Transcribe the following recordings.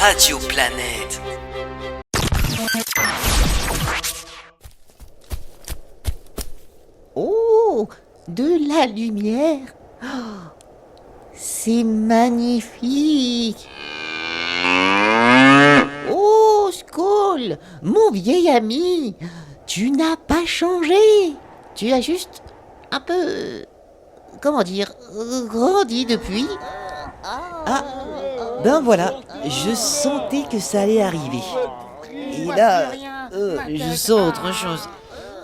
Radio Planète. Oh, de la lumière. Oh, c'est magnifique. Oh, Skoll, mon vieil ami, tu n'as pas changé. Tu as juste un peu, comment dire, grandi depuis. Ah, ben voilà, je sentais que ça allait arriver. Et là, je sens autre chose.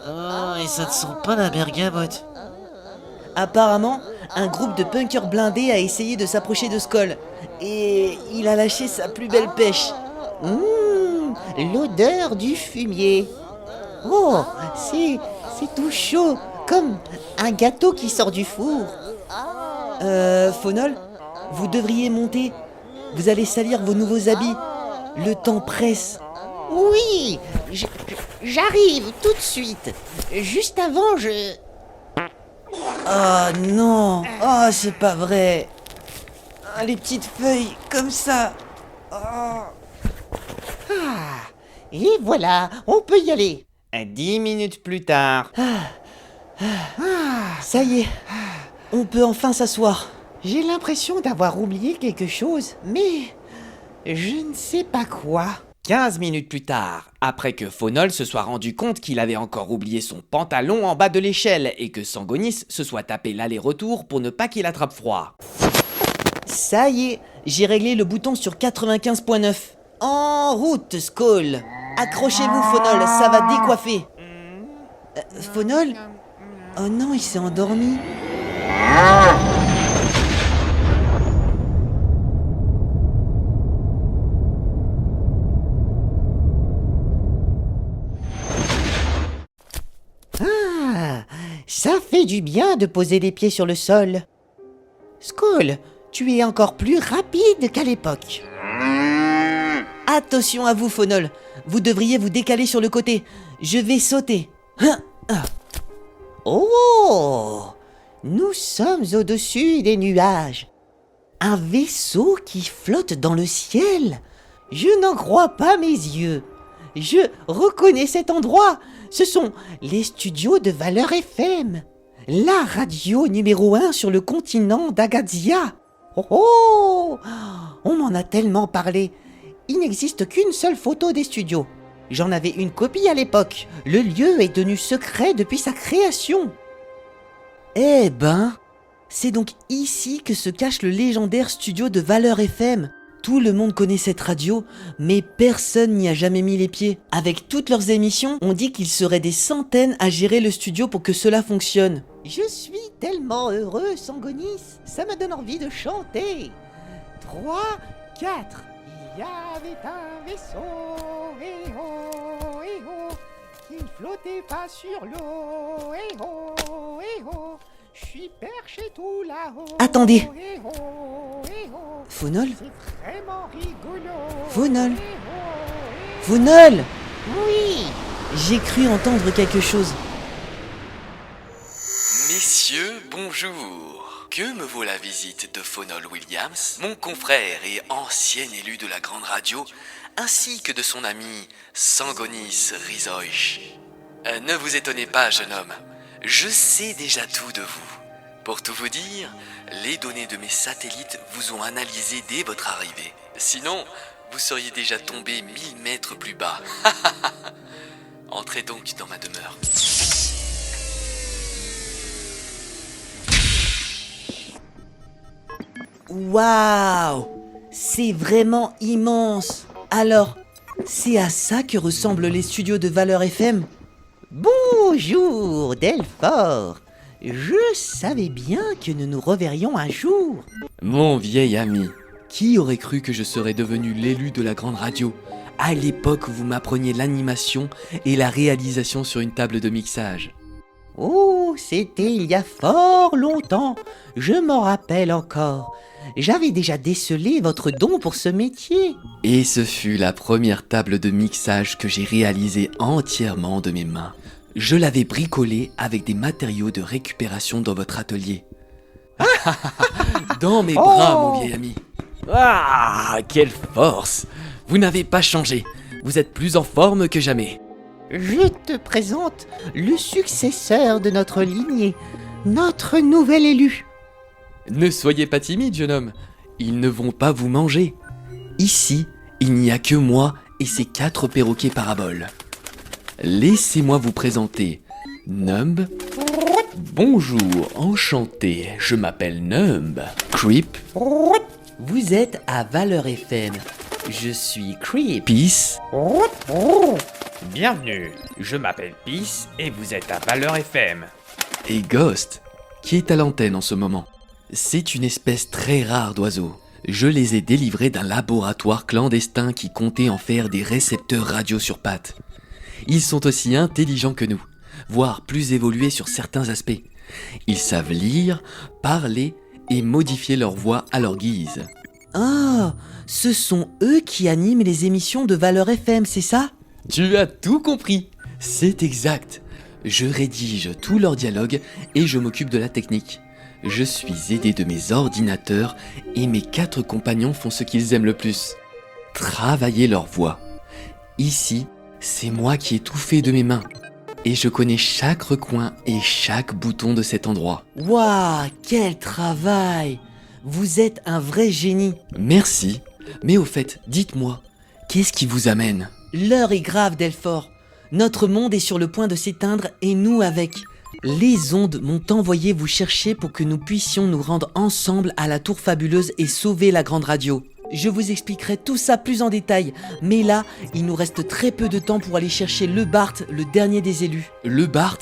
Oh, et ça ne sent pas la bergamote. Apparemment, un groupe de punkers blindés a essayé de s'approcher de Skoll. Et il a lâché sa plus belle pêche. L'odeur du fumier. Oh, c'est tout chaud, comme un gâteau qui sort du four. Fonol, vous devriez monter. Vous allez salir vos nouveaux habits. Le temps presse. Oui, j'arrive tout de suite. Juste avant, je... Ah non, ah c'est pas vrai. Ah, les petites feuilles, comme ça. Ah. Et voilà, on peut y aller. 10 minutes plus tard. Ça y est, on peut enfin s'asseoir. J'ai l'impression d'avoir oublié quelque chose, mais je ne sais pas quoi. 15 minutes plus tard, après que Fonol se soit rendu compte qu'il avait encore oublié son pantalon en bas de l'échelle et que Sangonis se soit tapé l'aller-retour pour ne pas qu'il attrape froid. Ça y est, j'ai réglé le bouton sur 95.9. En route, Skoll. Accrochez-vous, Fonol, ça va décoiffer. Fonol ? Oh non, il s'est endormi. Ah, ça fait du bien de poser les pieds sur le sol. Skoll, tu es encore plus rapide qu'à l'époque. Attention à vous, Fonol. Vous devriez vous décaler sur le côté. Je vais sauter. Oh, nous sommes au-dessus des nuages. Un vaisseau qui flotte dans le ciel. Je n'en crois pas mes yeux. Je reconnais cet endroit. Ce sont les studios de Valeur FM. La radio numéro 1 sur le continent d'Agazia. Oh, on m'en a tellement parlé. Il n'existe qu'une seule photo des studios. J'en avais une copie à l'époque. Le lieu est devenu secret depuis sa création. Eh ben, c'est donc ici que se cache le légendaire studio de Valeur FM. Tout le monde connaît cette radio, mais personne n'y a jamais mis les pieds. Avec toutes leurs émissions, on dit qu'il serait des centaines à gérer le studio pour que cela fonctionne. Je suis tellement heureux, Sangonis. Ça me donne envie de chanter. 3, 4. Il y avait un vaisseau, eh oh, qui ne flottait pas sur l'eau, eh oh, je suis perché tout là-haut. Attendez. Eh oh, Fonol ? c'est vraiment rigolo. Fonol ? Eh Fonol ? oui. J'ai cru entendre quelque chose. Messieurs, bonjour. Que me vaut la visite de Fonol Williams, mon confrère et ancien élu de la grande radio, ainsi que de son ami Sangonis Rizoich. Ne vous étonnez pas, jeune homme, je sais déjà tout de vous. Pour tout vous dire, les données de mes satellites vous ont analysé dès votre arrivée. Sinon, vous seriez déjà tombé 1000 mètres plus bas. Entrez donc dans ma demeure. Waouh! C'est vraiment immense. Alors, c'est à ça que ressemblent les studios de Valeur FM? Bonjour, Delphore. Je savais bien que nous nous reverrions un jour. Mon vieil ami, qui aurait cru que je serais devenu l'élu de la grande radio à l'époque où vous m'appreniez l'animation et la réalisation sur une table de mixage? Oh, c'était il y a fort longtemps. Je m'en rappelle encore. J'avais déjà décelé votre don pour ce métier. Et ce fut la première table de mixage que j'ai réalisée entièrement de mes mains. Je l'avais bricolée avec des matériaux de récupération dans votre atelier. Dans mes bras, mon vieil ami. Ah, quelle force! vous n'avez pas changé. Vous êtes plus en forme que jamais. Je te présente le successeur de notre lignée, notre nouvel élu. Ne soyez pas timide, jeune homme. Ils ne vont pas vous manger. Ici, il n'y a que moi et ces 4 perroquets paraboles. Laissez-moi vous présenter Numb. Bonjour, enchanté, je m'appelle Numb. Creep. Vous êtes à Valeur FM. Je suis Creep. Peace. Bienvenue, je m'appelle Peace et vous êtes à Valeur FM. Et Ghost, qui est à l'antenne en ce moment. C'est une espèce très rare d'oiseaux. Je les ai délivrés d'un laboratoire clandestin qui comptait en faire des récepteurs radio sur pattes. Ils sont aussi intelligents que nous, voire plus évolués sur certains aspects. Ils savent lire, parler et modifier leur voix à leur guise. Ah, ce sont eux qui animent les émissions de Valeur FM, c'est ça? Tu as tout compris. C'est exact. Je rédige tous leurs dialogues et je m'occupe de la technique. Je suis aidé de mes ordinateurs et mes 4 compagnons font ce qu'ils aiment le plus. Travailler leur voix. Ici, c'est moi qui ai tout fait de mes mains. Et je connais chaque recoin et chaque bouton de cet endroit. Waouh, quel travail! Vous êtes un vrai génie. Merci. Mais au fait, dites-moi, qu'est-ce qui vous amène ? L'heure est grave, Delphore. Notre monde est sur le point de s'éteindre et nous avec. Les ondes m'ont envoyé vous chercher pour que nous puissions nous rendre ensemble à la Tour Fabuleuse et sauver la Grande Radio. Je vous expliquerai tout ça plus en détail, mais là, il nous reste très peu de temps pour aller chercher le Bart, le dernier des élus. Le Bart ?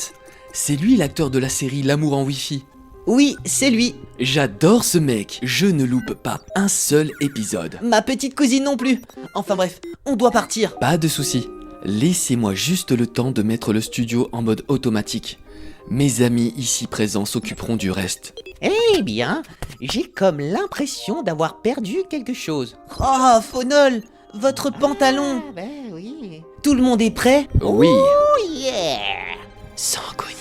C'est lui l'acteur de la série L'amour en Wi-Fi. Oui, c'est lui. J'adore ce mec, je ne loupe pas un seul épisode. Ma petite cousine non plus. Enfin bref, on doit partir. Pas de souci, laissez-moi juste le temps de mettre le studio en mode automatique. Mes amis ici présents s'occuperont du reste. Eh bien, j'ai comme l'impression d'avoir perdu quelque chose. Oh, Faunol, votre pantalon. Ah ben oui. Tout le monde est prêt? Oui, Oh yeah. Sangonis,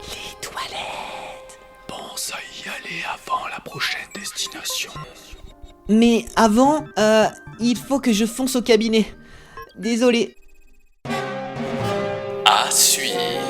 les toilettes. Pense à y aller avant la prochaine destination. Mais avant, il faut que je fonce au cabinet. Désolé. À suivre.